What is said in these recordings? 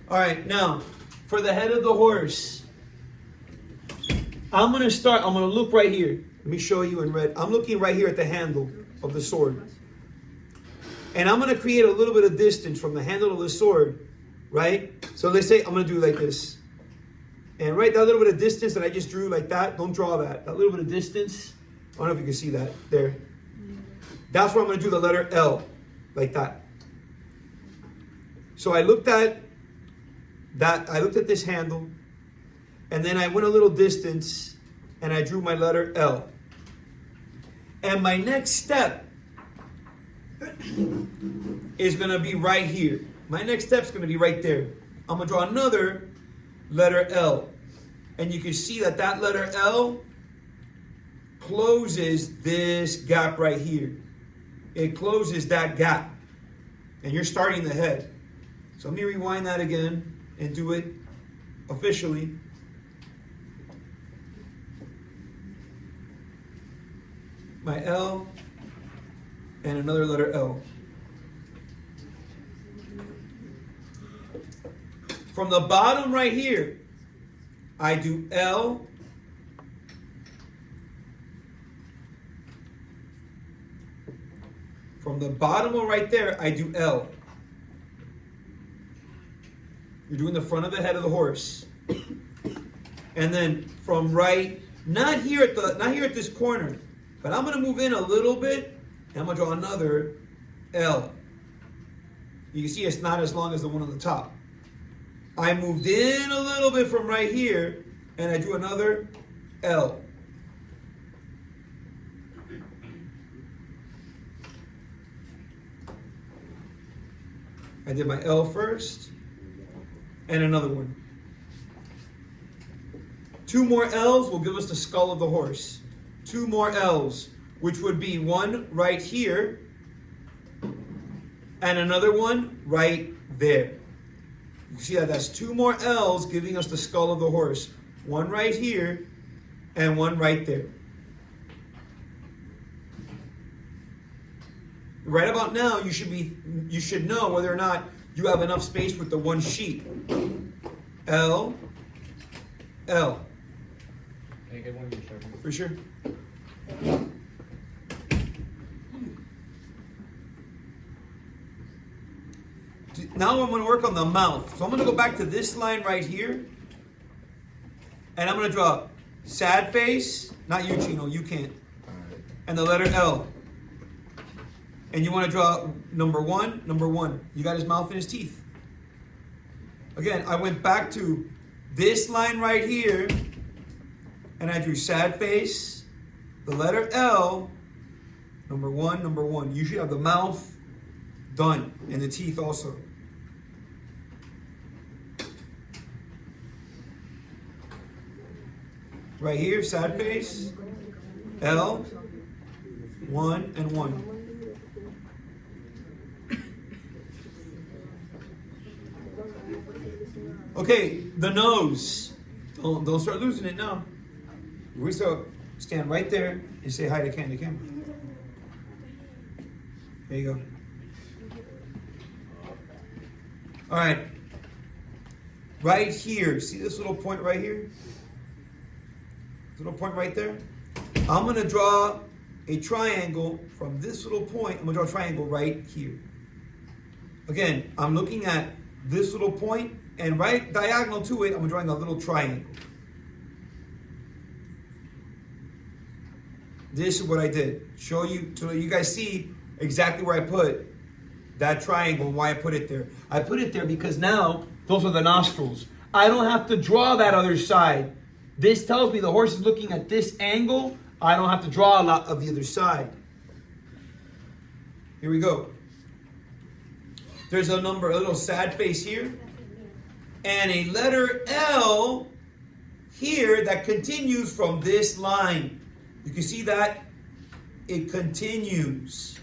All right, now, for the head of the horse, I'm going to look right here. Let me show you in red. I'm looking right here at the handle of the sword. And I'm going to create a little bit of distance from the handle of the sword, right? So let's say I'm going to do like this. And right, that little bit of distance that I just drew like that, don't draw that. That little bit of distance, I don't know if you can see that there. That's where I'm going to do the letter L, like that. So I looked at this handle, and then I went a little distance, and I drew my letter L. And my next step is going to be right here. My next step is going to be right there. I'm going to draw another letter L. And you can see that that letter L closes this gap right here. It closes that gap. And you're starting the head. So let me rewind that again and do it officially. My L and another letter L. From the bottom right here, I do L. From the bottom of right there, I do L. You're doing the front of the head of the horse. And then from right, not here at this corner, but I'm going to move in a little bit, and I'm going to draw another L. You can see it's not as long as the one on the top. I moved in a little bit from right here, and I drew another L. I did my L first, and another one. Two more L's will give us the skull of the horse. Two more L's, which would be one right here, and another one right there. You see that that's two more L's giving us the skull of the horse. One right here and one right there. Right about now, you should know whether or not you have enough space with the one sheet. L, L. Can I get one of your sharpeners? For sure. Now I'm going to work on the mouth. So I'm going to go back to this line right here. And I'm going to draw sad face. Not you, Chino. You can't. And the letter L. And you want to draw number one. You got his mouth and his teeth. Again, I went back to this line right here. And I drew sad face. The letter L. Number one. You should have the mouth done. And the teeth also. Right here, sad face, L, 1 and 1. Okay, the nose. Don't start losing it now. We still stand right there and say hi to Candy Camera. There you go. All right. Right here, see this little point right here? Little point right there. I'm going to draw a triangle from this little point. I'm going to draw a triangle right here. Again, I'm looking at this little point, and right diagonal to it, I'm drawing a little triangle. This is what I did. Show you, so you guys see exactly where I put that triangle and why I put it there. I put it there because now those are the nostrils. I don't have to draw that other side. This tells me the horse is looking at this angle. I don't have to draw a lot of the other side. Here we go. There's a little sad face here. And a letter L here that continues from this line. You can see that it continues.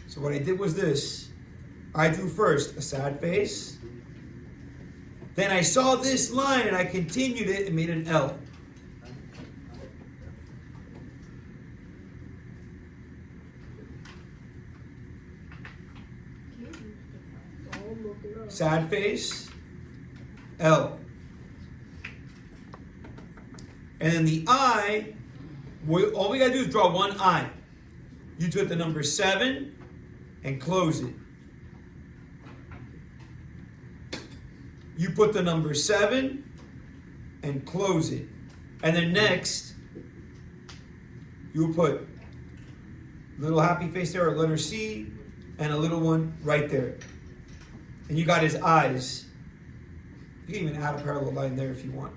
So what I did was this. I drew first a sad face. Then I saw this line and I continued it and made an L. sad face, L. And then the I, all we gotta do is draw one I. You took the number 7 and close it. You put the number 7 and close it. And then next, you'll put little happy face there, or letter C, and a little one right there. And you got his eyes. You can even add a parallel line there if you want.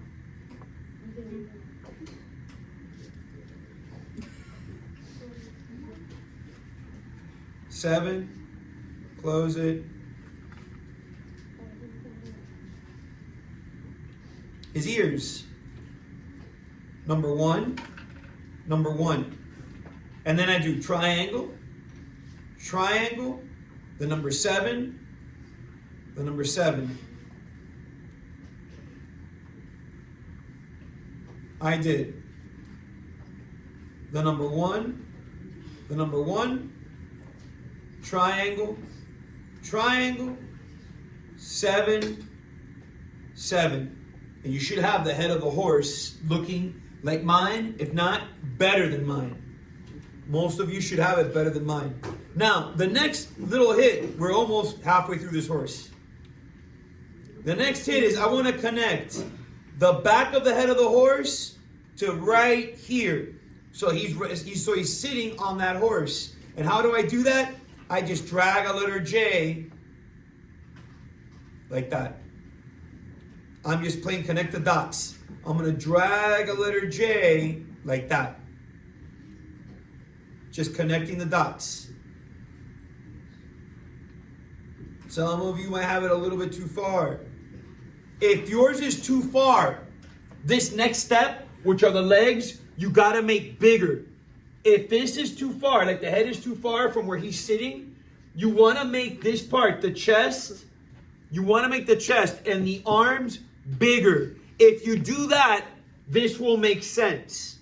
Seven, close it. His ears. Number 1, number 1. And then I do triangle, triangle, the number 7, the number 7. I did the number 1, the number 1, triangle, triangle, 7, 7. And you should have the head of the horse looking like mine, if not better than mine. Most of you should have it better than mine. Now, the next little hit, we're almost halfway through this horse. The next hit is I want to connect the back of the head of the horse to right here. So he's sitting on that horse. And how do I do that? I just drag a letter J like that. I'm just playing connect the dots. I'm going to drag a letter J like that. Just connecting the dots. Some of you might have it a little bit too far. If yours is too far, this next step, which are the legs, you got to make bigger. If this is too far, like the head is too far from where he's sitting, you want to make this part, the chest, you want to make the chest and the arms bigger. If you do that, this will make sense.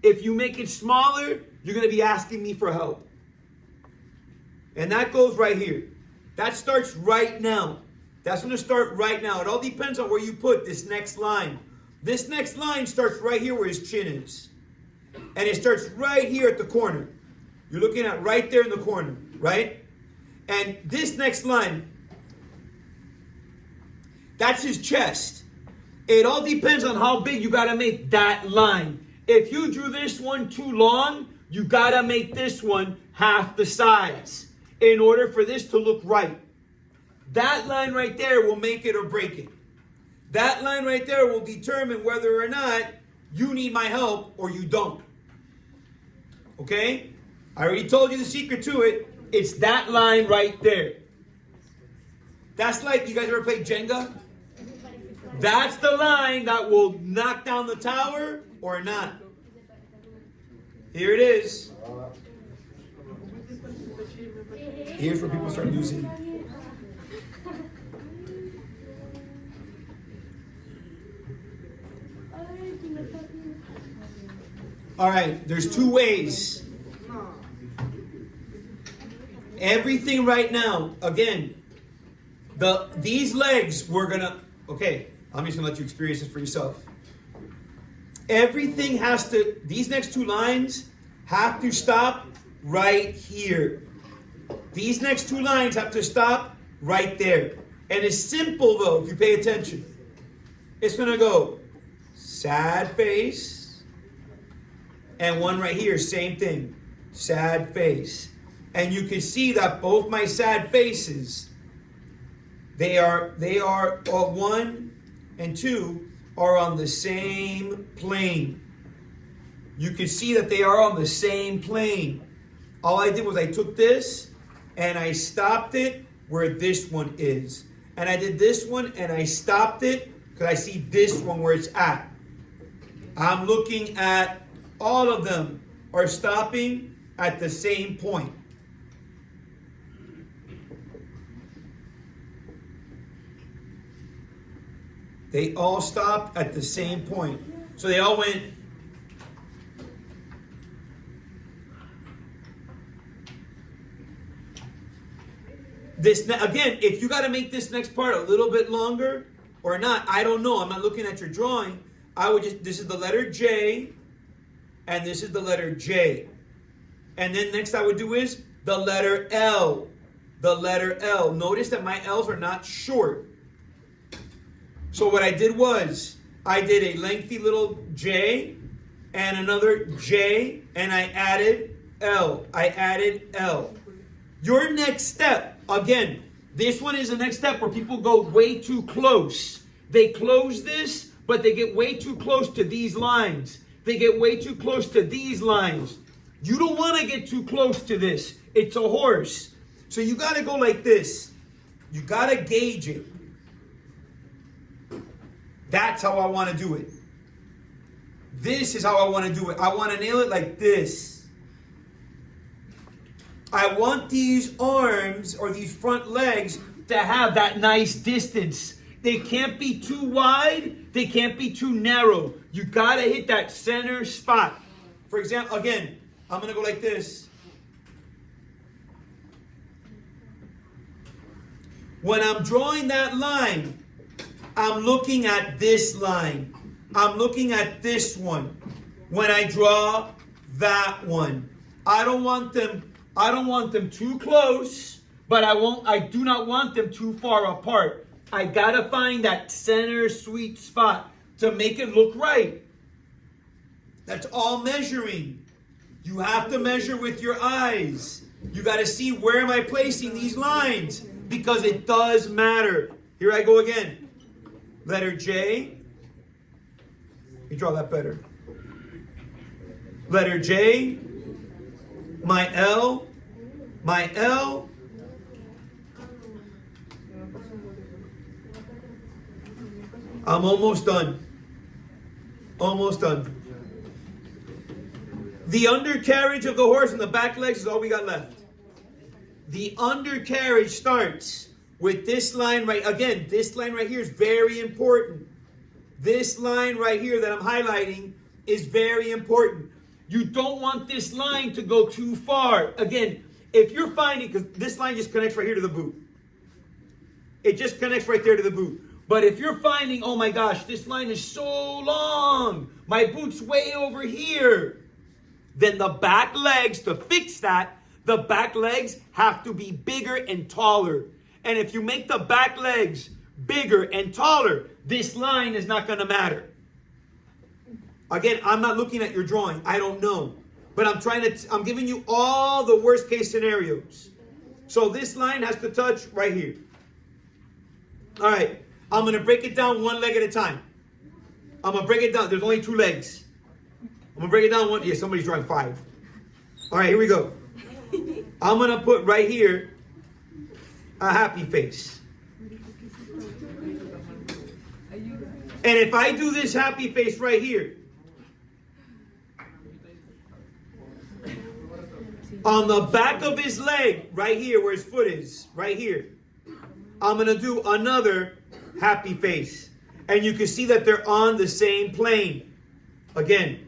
If you make it smaller, you're going to be asking me for help. And that goes right here. That starts right now. That's going to start right now. It all depends on where you put this next line. This next line starts right here where his chin is. And it starts right here at the corner. You're looking at right there in the corner, right? And this next line, that's his chest. It all depends on how big you got to make that line. If you drew this one too long, you got to make this one half the size in order for this to look right. That line right there will make it or break it. That line right there will determine whether or not you need my help or you don't. Okay? I already told you the secret to it. It's that line right there. That's like, you guys ever played Jenga? That's the line that will knock down the tower or not. Here it is. Here's where people start losing. All right, there's two ways. Everything right now, again, these legs we're gonna, okay, I'm just gonna let you experience this for yourself. Everything has to, these next two lines have to stop right here. These next two lines have to stop right there. And it's simple though, if you pay attention. It's gonna go sad face, and one right here, same thing, sad face. And you can see that both my sad faces, they are 1 and 2 are on the same plane. You can see that they are on the same plane. All I did was I took this and I stopped it where this one is. And I did this one and I stopped it because I see this one where it's at. I'm looking at all of them are stopping at the same point. They all stopped at the same point. So they all went. Again, if you got to make this next part a little bit longer or not, I don't know. I'm not looking at your drawing. This is the letter J, and this is the letter J. And then next I would do is the letter L. The letter L. Notice that my L's are not short. So what I did was, I did a lengthy little J and another J, and I added L. I added L. Your next step, again, this one is the next step where people go way too close. They close this, but they get way too close to these lines. They get way too close to these lines. You don't want to get too close to this. It's a horse. So you got to go like this. You got to gauge it. That's how I want to do it. This is how I want to do it. I want to nail it like this. I want these arms or these front legs to have that nice distance. They can't be too wide. They can't be too narrow. You got to hit that center spot. For example, again, I'm going to go like this. When I'm drawing that line, I'm looking at this line. I'm looking at this one. When I draw that one, I don't want them too close, but I do not want them too far apart. I gotta find that center sweet spot to make it look right. That's all measuring. You have to measure with your eyes. You gotta see, where am I placing these lines? Because it does matter. Here I go again. Letter J. You draw that better. Letter J. My L. My L. I'm almost done. Almost done. The undercarriage of the horse and the back legs is all we got left. The undercarriage starts with this line right. Again, this line right here is very important. This line right here that I'm highlighting is very important. You don't want this line to go too far. Again, if you're finding, because this line just connects right here to the boot. It just connects right there to the boot. But if you're finding, oh my gosh, this line is so long, my boot's way over here, then the back legs, to fix that, the back legs have to be bigger and taller. And if you make the back legs bigger and taller, this line is not going to matter. Again, I'm not looking at your drawing. I don't know. But I'm giving you all the worst case scenarios. So this line has to touch right here. All right. I'm going to break it down one leg at a time. I'm going to break it down. There's only 2 legs. I'm going to break it down one. Yeah, somebody's drawing 5. All right, here we go. I'm going to put right here a happy face. And if I do this happy face right here, on the back of his leg, right here where his foot is, right here, I'm going to do another happy face. And you can see that they're on the same plane. Again,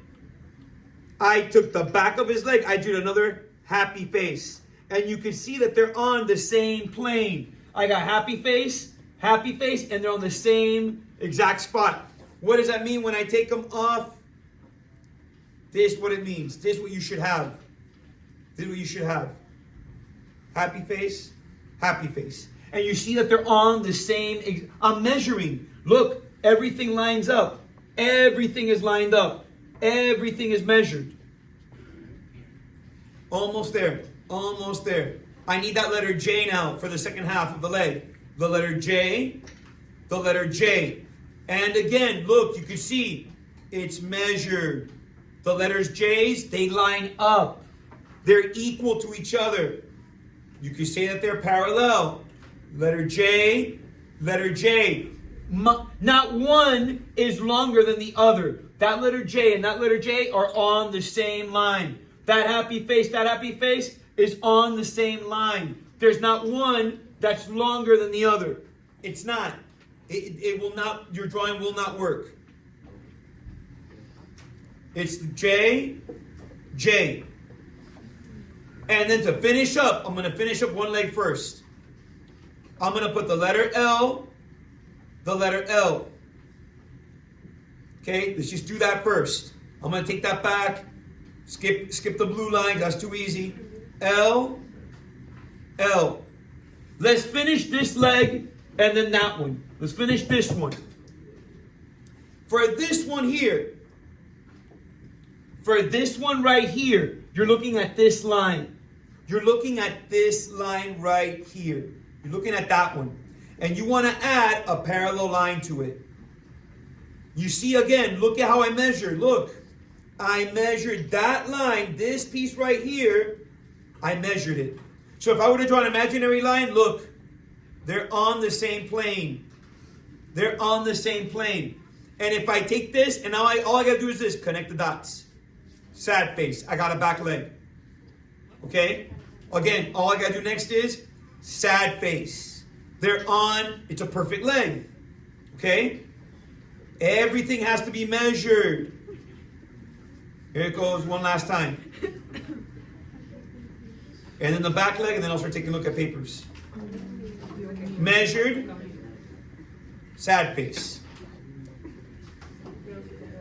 I took the back of his leg, I did another happy face. And you can see that they're on the same plane. I got happy face, and they're on the same exact spot. What does that mean when I take them off? This is what it means. This is what you should have. This is what you should have. Happy face, happy face. And you see that they're on the same. I'm measuring. Look, everything lines up. Everything is lined up. Everything is measured. Almost there. Almost there. I need that letter J now for the second half of the leg. The letter J. The letter J. And again, look, you can see it's measured. The letters J's, they line up. They're equal to each other. You can say that they're parallel. Letter J, letter J. Not one is longer than the other. That letter J and that letter J are on the same line. That happy face is on the same line. There's not one that's longer than the other. It's not. It will not, your drawing will not work. It's J, J. And then to finish up, I'm going to finish up one leg first. I'm going to put the letter L, the letter L. Okay, let's just do that first. I'm going to take that back. Skip the blue line. That's too easy. L, L. Let's finish this leg and then that one. Let's finish this one. For this one here, for this one right here, you're looking at this line. You're looking at this line right here. You're looking at that one. And you want to add a parallel line to it. You see again, look at how I measured. Look, I measured that line, this piece right here, I measured it. So if I were to draw an imaginary line, look, they're on the same plane. They're on the same plane. And if I take this, and now all I got to do is this, connect the dots. Sad face, I got a back leg. Okay? Again, all I got to do next is sad face. They're on, it's a perfect leg. Okay? Everything has to be measured. Here it goes one last time. And then the back leg, and then I'll start taking a look at papers. Measured, sad face.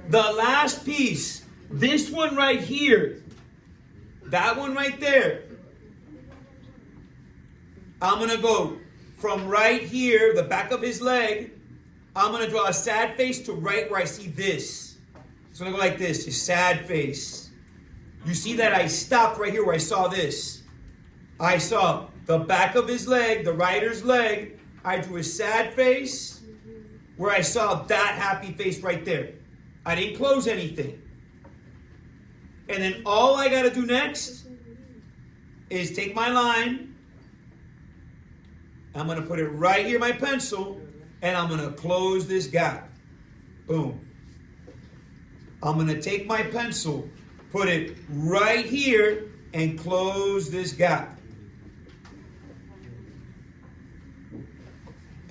The last piece, this one right here, that one right there, I'm going to go from right here, the back of his leg, I'm going to draw a sad face to right where I see this. It's going to go like this, a sad face. You see that I stopped right here where I saw this. I saw the back of his leg, the rider's leg. I drew a sad face where I saw that happy face right there. I didn't close anything. And then all I got to do next is take my line. I'm going to put it right here, my pencil, and I'm going to close this gap. Boom. I'm going to take my pencil, put it right here, and close this gap.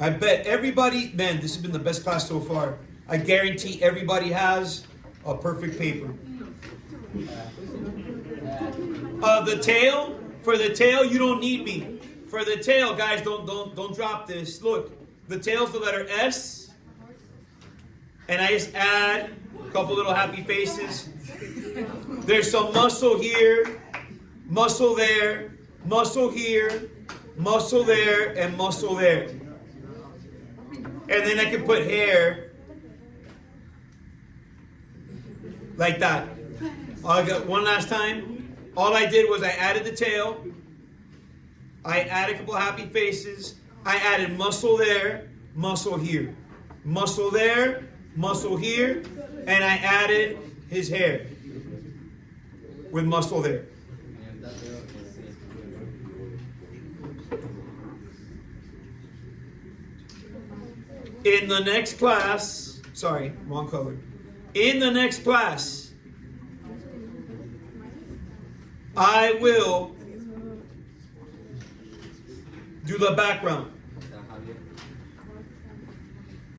I bet everybody, man, this has been the best class so far. I guarantee everybody has a perfect paper. The tail, for the tail, you don't need me. For the tail, guys, don't drop this. Look, the tail's the letter S. And I just add a couple little happy faces. There's some muscle here, muscle there, muscle here, muscle there, and muscle there. And then I can put hair like that. I got one last time. All I did was I added the tail. I added a couple of happy faces. I added muscle there, muscle here. Muscle there, muscle here. And I added his hair with muscle there. In the next class, sorry, wrong color. In the next class, I will do the background.